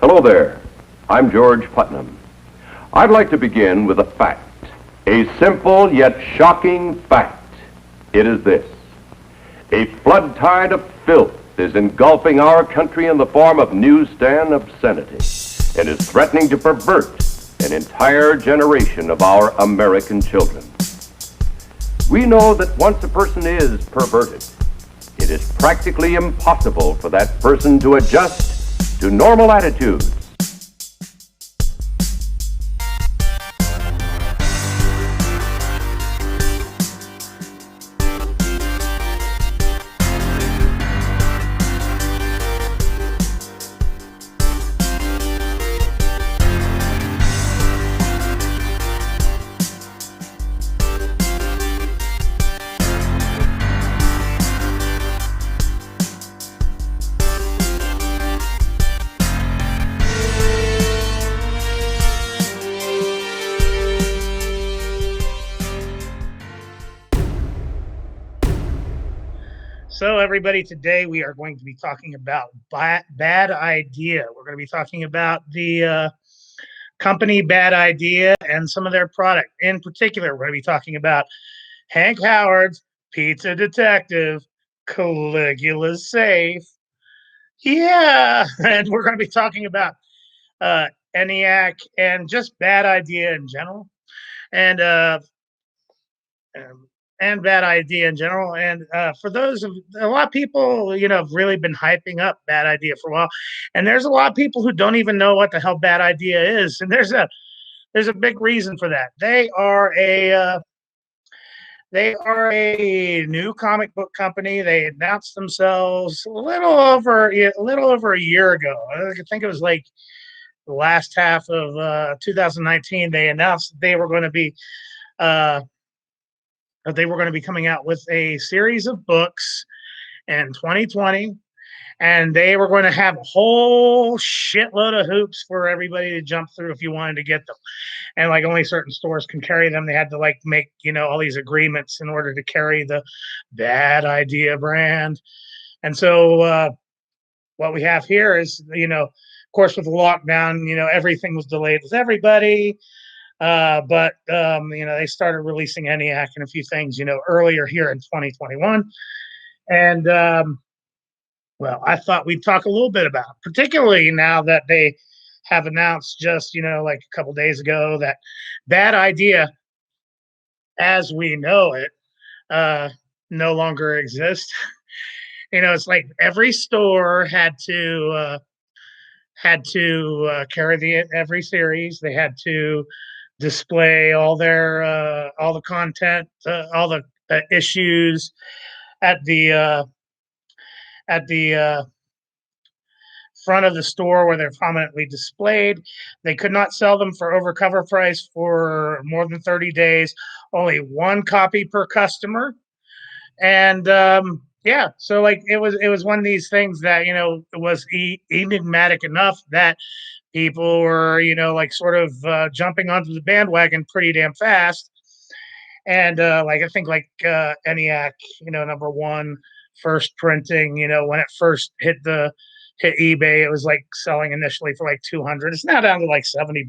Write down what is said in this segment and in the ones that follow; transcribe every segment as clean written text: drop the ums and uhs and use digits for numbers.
Hello there. I'm George Putnam. I'd like to begin with a fact, a simple yet shocking fact. It is this: a flood tide of filth is engulfing our country in the form of newsstand obscenity and is threatening to pervert an entire generation of our American children. We know that once a person is perverted, it is practically impossible for that person to adjust to normal attitudes. So everybody, today we are going to be talking about Bad Idea. We're going to be talking about the company Bad Idea and some of their product. In particular, we're going to be talking about Hank Howard's Pizza Detective, Caligula's Safe. Yeah, and we're going to be talking about Eniac and just Bad Idea in general. And Bad Idea in general. And for those of a lot of people, have really been hyping up Bad Idea for a while. And there's a lot of people who don't even know what the hell Bad Idea is. And there's a big reason for that. They are a new comic book company. They announced themselves a little over a year ago. I think it was like the last half of 2019. They announced that they were going to be coming out with a series of books in 2020, and they were going to have a whole shitload of hoops for everybody to jump through if you wanted to get them. And like only certain stores can carry them. They had to like make, all these agreements in order to carry the Bad Idea brand. And so what we have here is, of course, with the lockdown, everything was delayed with everybody. But they started releasing Eniac and a few things, earlier here in 2021. And, well, I thought we'd talk a little bit about, particularly now that they have announced just, like a couple days ago that Bad Idea, as we know it, no longer exists. It's like every store had to carry every series. They had to display all the content, all the issues at the front of the store where they're prominently displayed. They could not sell them for over cover price for more than 30 days. Only one copy per customer, and so like it was one of these things that was enigmatic enough that people were, like sort of jumping onto the bandwagon pretty damn fast. And I think Eniac, number one, first printing, when it first hit eBay, it was like selling initially for like 200. It's now down to like $70.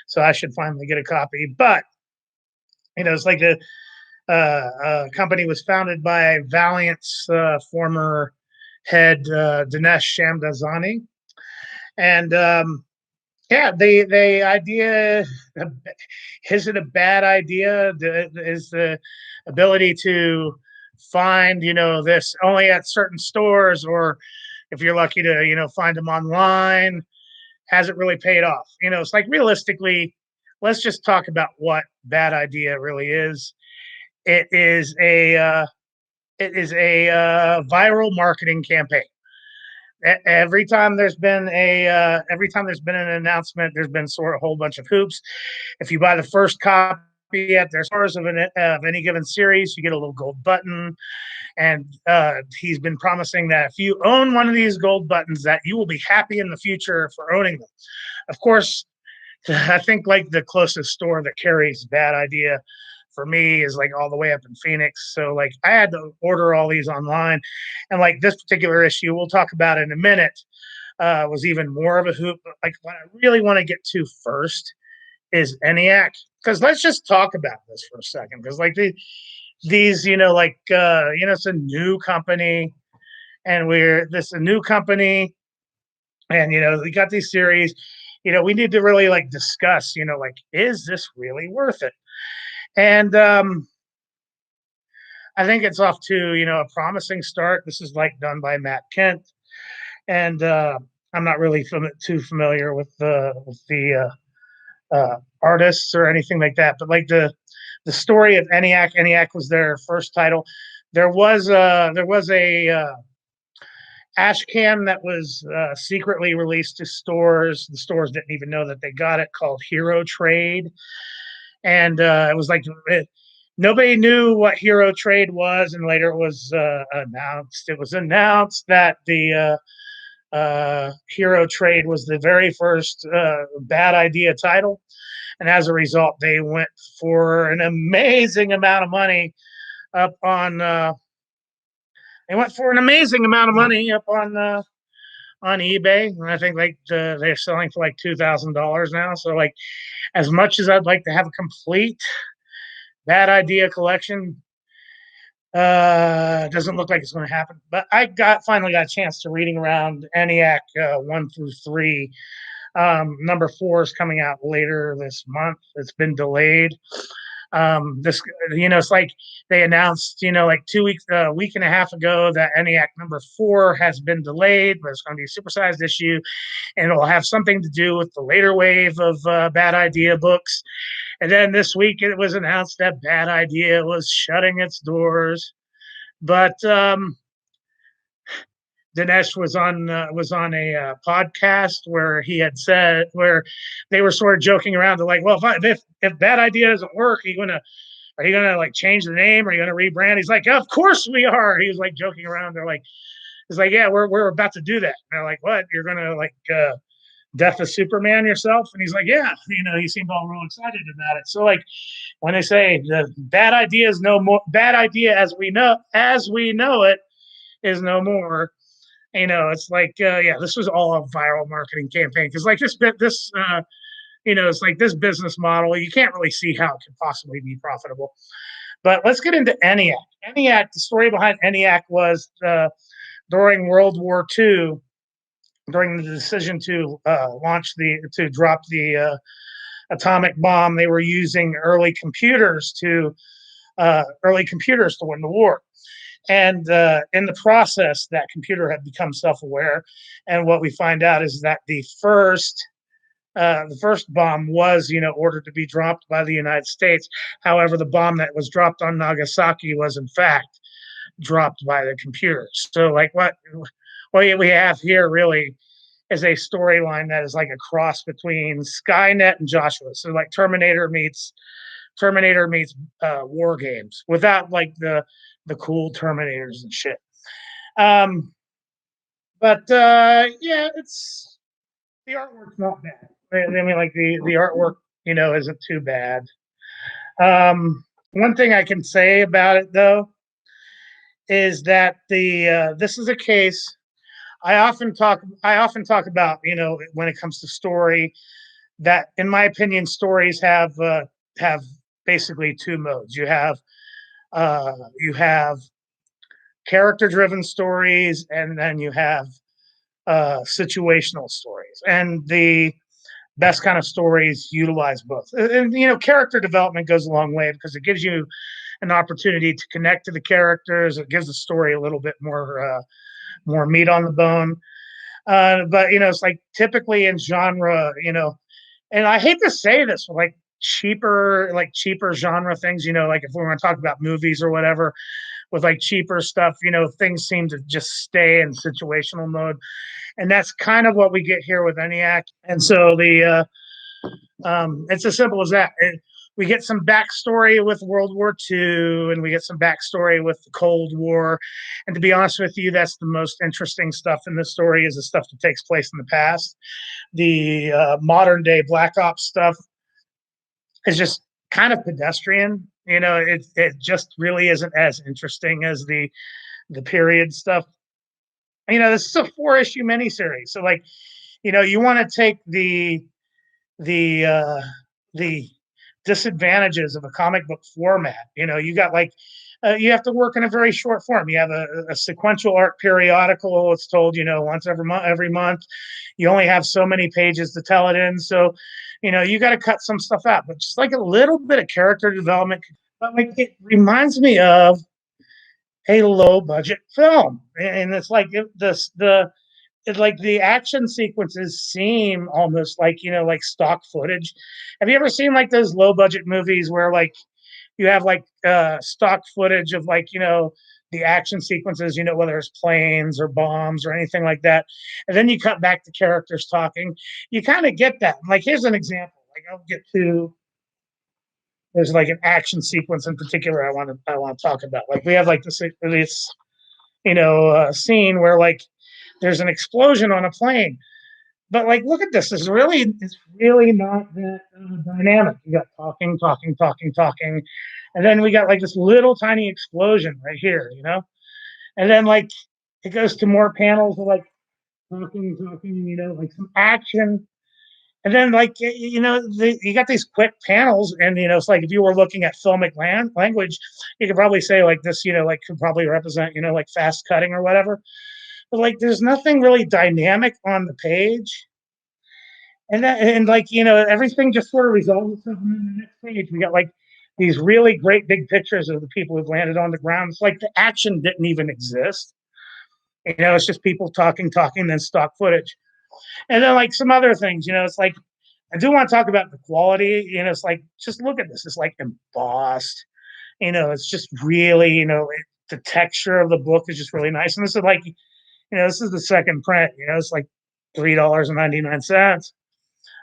So I should finally get a copy. But, it's like the company was founded by Valiant's former head, Dinesh Shamdasani. And the idea, is it a bad idea? Is the ability to find, this only at certain stores, or if you're lucky to, find them online, has it really paid off? It's like realistically, let's just talk about what Bad Idea really is. It is a viral marketing campaign. Every time there's been an announcement, there's been sort of a whole bunch of hoops. If you buy the first copy at their stores of any given series, you get a little gold button. And he's been promising that if you own one of these gold buttons, that you will be happy in the future for owning them. Of course, I think like the closest store that carries Bad Idea for me is like all the way up in Phoenix. So like I had to order all these online, and like this particular issue, we'll talk about in a minute. was even more of a hoop. But like what I really want to get to first is Eniac, because let's just talk about this for a second. Because like these, it's a new company, and a new company, and we got these series. We need to really like discuss. Is this really worth it? And I think it's off to a promising start. This is like done by Matt Kent, and I'm not really too familiar with the artists or anything like that. But like the story of Eniac. Eniac was their first title. There was a ash cam that was secretly released to stores. The stores didn't even know that they got it, called Hero Trade. And it was like nobody knew what Hero Trade was. And later it was announced. It was announced that the Hero Trade was the very first Bad Idea title. And as a result, they went for an amazing amount of money up on eBay. And I think like they're selling for like $2,000 now. So like, as much as I'd like to have a complete Bad Idea collection, doesn't look like it's going to happen. But I finally got a chance to reading around Eniac 1 through 3. Number 4 is coming out later this month. It's been delayed. It's like they announced, like 2 weeks, a week and a half ago, that Eniac number 4 has been delayed, but it's going to be a supersized issue, and it'll have something to do with the later wave of Bad Idea books. And then this week it was announced that Bad Idea was shutting its doors. But Dinesh was on a podcast where he had said, where they were sort of joking around. They're like, well, if Bad Idea doesn't work, are you gonna like change the name? Are you gonna rebrand? He's like, of course we are. He was like joking around. He's like, yeah, we're about to do that. And they're like, what? You're gonna like Death of Superman yourself? And he's like, yeah. He seemed all real excited about it. So like when they say the Bad Idea is no more, Bad Idea as we know it is no more. It's like, this was all a viral marketing campaign, because like it's like this business model, you can't really see how it could possibly be profitable. But let's get into Eniac. The story behind Eniac was during World War II, during the decision to drop the atomic bomb, they were using early computers to win the war. And in the process, that computer had become self-aware. And what we find out is that the first bomb was, ordered to be dropped by the United States. However, the bomb that was dropped on Nagasaki was, in fact, dropped by the computers. So, like, what we have here really is a storyline that is like a cross between Skynet and Joshua. So, like, Terminator meets War Games, without like the cool Terminators and shit. But it's, the artwork's not bad. I mean, like the artwork, isn't too bad. One thing I can say about it though is that this is a case I often talk about, when it comes to story, that in my opinion, stories have basically two modes. You have character-driven stories, and then you have situational stories. And the best kind of stories utilize both. And character development goes a long way, because it gives you an opportunity to connect to the characters. It gives the story a little bit more meat on the bone. But it's like typically in genre, and I hate to say this, like cheaper genre things, like if we want to talk about movies or whatever, with like cheaper stuff, things seem to just stay in situational mode. And that's kind of what we get here with Eniac. And so it's as simple as that. We get some backstory with World War II, and we get some backstory with the Cold War. And to be honest with you, that's the most interesting stuff in this story, is the stuff that takes place in the past. The modern day Black Ops stuff is just kind of pedestrian. It just really isn't as interesting as the period stuff. this is a 4-issue miniseries. So like, you want to take the disadvantages of a comic book format. You got like you have to work in a very short form. You have a sequential arc periodical. It's told once every month. You only have so many pages to tell it in, so you got to cut some stuff out. But just like a little bit of character development, but like it reminds me of a low budget film, and it's like it's like the action sequences seem almost like like stock footage. Have you ever seen like those low budget movies where like you have like stock footage of like the action sequences, whether it's planes or bombs or anything like that, and then you cut back to characters talking? You kind of get that. Like here's an example. Like I'll get to there's like an action sequence in particular I want to talk about. Like we have like this scene where like there's an explosion on a plane. But like, look at this. It's really not that dynamic. You got talking, talking, talking, talking, and then we got like this little tiny explosion right here, and then like it goes to more panels of like talking, talking, like some action, and then like you got these quick panels, and it's like if you were looking at filmic language, you could probably say like this, like could probably represent like fast cutting or whatever. But like there's nothing really dynamic on the page. And like everything just sort of resolves itself. And then the next page we got like these really great big pictures of the people who've landed on the ground. It's like the action didn't even exist. It's just people talking, then stock footage. And then like some other things, it's like I do want to talk about the quality. It's like just look at this. It's like embossed. It's just really, the texture of the book is just really nice. And this is like, this is the second print. It's like $3.99.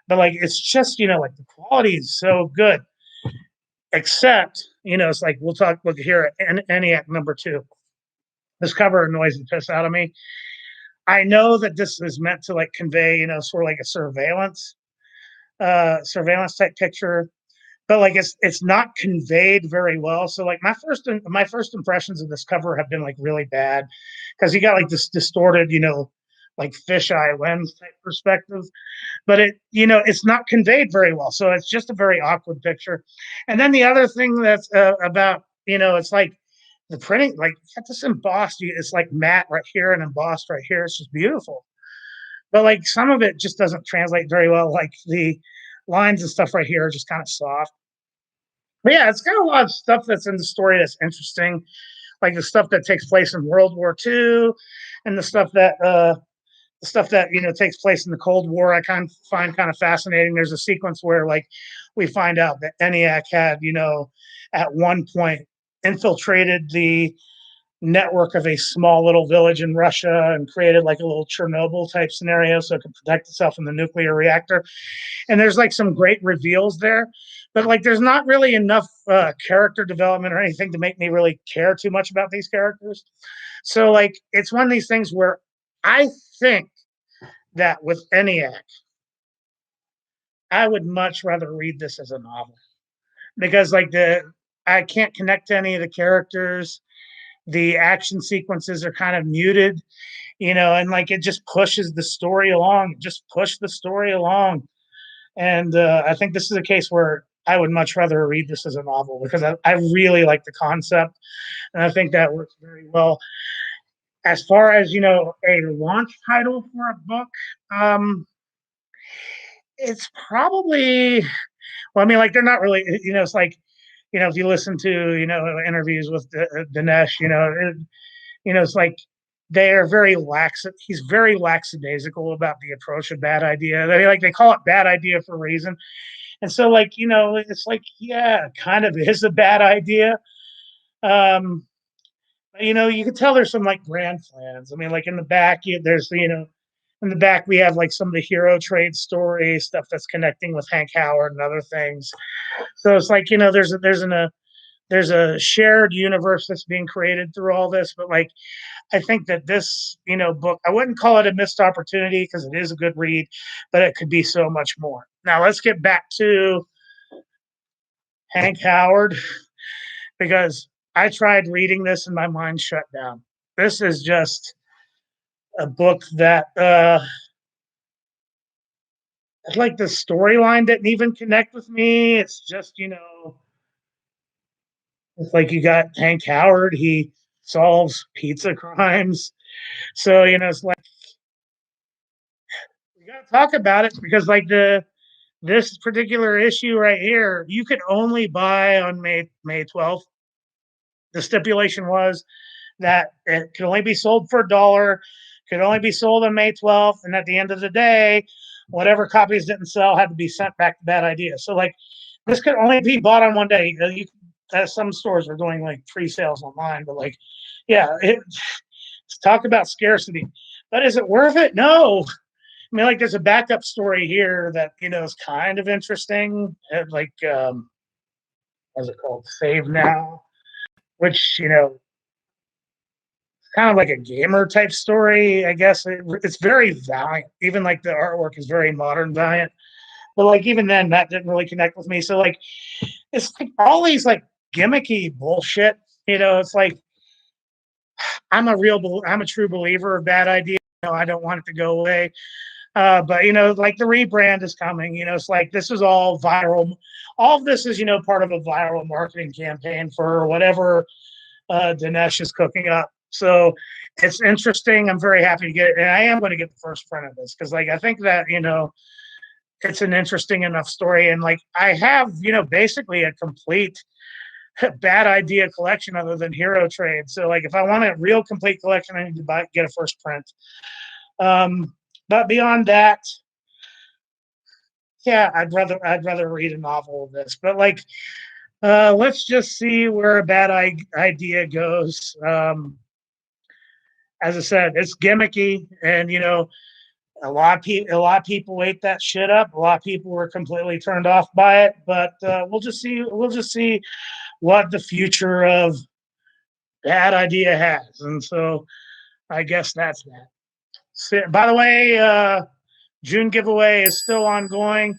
But like it's just like the quality is so good. Except it's like look here at Eniac #2. This cover annoys the piss out of me. I know that this is meant to like convey sort of like a surveillance type picture, but like it's not conveyed very well. So like my first impressions of this cover have been like really bad, because you got like this distorted like fisheye lens type perspective, but it's not conveyed very well. So it's just a very awkward picture. And then the other thing that's about it's like the printing, like got this embossed. It's like matte right here and embossed right here. It's just beautiful. But like some of it just doesn't translate very well. Like the lines and stuff right here are just kind of soft. But yeah, it's got a lot of stuff that's in the story that's interesting, like the stuff that takes place in World War II, and the stuff that takes place in the Cold War. I find kind of fascinating. There's a sequence where like we find out that Eniac had at one point infiltrated the network of a small little village in Russia and created like a little Chernobyl type scenario so it could protect itself from the nuclear reactor. And there's like some great reveals there, but like there's not really enough character development or anything to make me really care too much about these characters. So like it's one of these things where I think that with Eniac, I would much rather read this as a novel, because like I can't connect to any of the characters. The action sequences are kind of muted, and like it just pushes the story along. Just push the story along. And I think this is a case where I would much rather read this as a novel, because I really like the concept, and I think that works very well. As far as a launch title for a book, it's probably, well, I mean, like they're not really, it's like, if you listen to interviews with Dinesh, it's like they are very lax. He's very lackadaisical about the approach of bad idea. They call it bad idea for a reason. And so like, it's like, yeah, it kind of is a bad idea. You can tell there's some like grand plans. I mean, like in the back, there's in the back we have like some of the hero trade stories, stuff that's connecting with Hank Howard and other things. So it's like there's a shared universe that's being created through all this. But like I think that this book, I wouldn't call it a missed opportunity, because it is a good read, but it could be so much more. Now let's get back to Hank Howard, because I tried reading this and my mind shut down. This is just a book that like the storyline didn't even connect with me. It's just, it's like you got Hank Howard, he solves pizza crimes. So, it's like we gotta talk about it because like this particular issue right here, you could only buy on May 12th. The stipulation was that it could only be sold for $1, could only be sold on May 12th, and at the end of the day, whatever copies didn't sell had to be sent back to Bad Idea. So like this could only be bought on one day. Some stores are doing like pre-sales online, but like, yeah, talk about scarcity. But is it worth it? No. I mean, like, there's a backup story here that is kind of interesting. Like, what's it called? Save Now, which kind of like a gamer type story, I guess. It's very Valiant. Even like the artwork is very modern Valiant. But like even then, that didn't really connect with me. So like, it's like all these like gimmicky bullshit. It's like I'm a true believer of Bad Idea. I don't want it to go away. But like the rebrand is coming. It's like this is all viral. All of this is part of a viral marketing campaign for whatever Dinesh is cooking up. So it's interesting. I'm very happy to get it, and I am going to get the first print of this because like I think that it's an interesting enough story, and like I have basically a complete Bad Idea collection other than Hero Trade. So like if I want a real complete collection, I need to get a first print. But beyond that, yeah, I'd rather read a novel of this. But like, let's just see where a Bad Idea goes. As I said, it's gimmicky, and a lot of people ate that shit up. A lot of people were completely turned off by it. But we'll just see. We'll just see what the future of Bad Idea has, and so I guess that's that. So, by the way, June giveaway is still ongoing.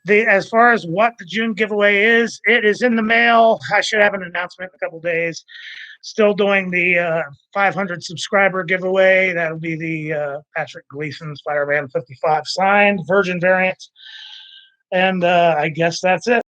As far as what the June giveaway is, it is in the mail. I should have an announcement in a couple days. Still doing the 500 subscriber giveaway. That'll be the Patrick Gleason Spider-Man 55 signed Virgin variant. And I guess that's it.